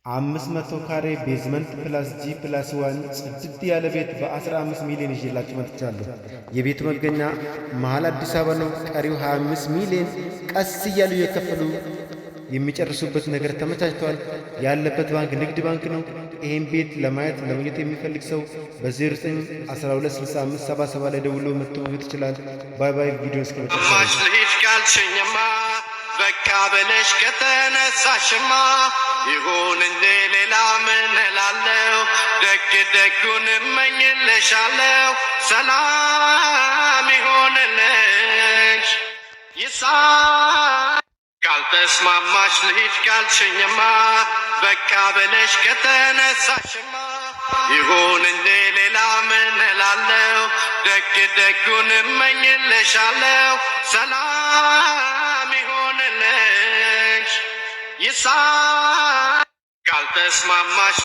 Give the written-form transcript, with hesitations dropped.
500 ካሬ ቤዝመንት ፕላስ ጂ ፕላስ 1 ጽድት ያለ ቤት በ15 ሚሊዮን ይዤላችሁ መጥቻለሁ። የቤቱ መገኛ መሃል አዲስ አበባ ነው። ቀሪው 25 ሚሊዮን ቀስ እያሉ የከፈሉ የሚጨርሱበት ነገር ተመቻችቷል። ያለበት ባንክ ንግድ ባንክ ነው። ይሄን ቤት ለማየት ለማግኘት የሚፈልግ ሰው በ09126577 ላይ ደውሎ መጥቶ ማግኘት ይችላል። ባይ ባይ። ቪዲዮ እስከመጨረሻው በቃ በለሽ ከተነሳሽማ ይሁን እንጂ ሌላ ምን እላለሁ? ደግ ደጉን እመኝልሻለሁ። ሰላም ይሆንልሽ። ካልተስማማሽ ልሂድ ካልሽኝማ በቃ በለሽ ከተነሳሽማ ይሁን እንጂ ሌላ ምን እላለሁ? ደግ ደጉን እመኝልሻለሁ። ሰላም ይሆንልሽ። ካልተስማማሽ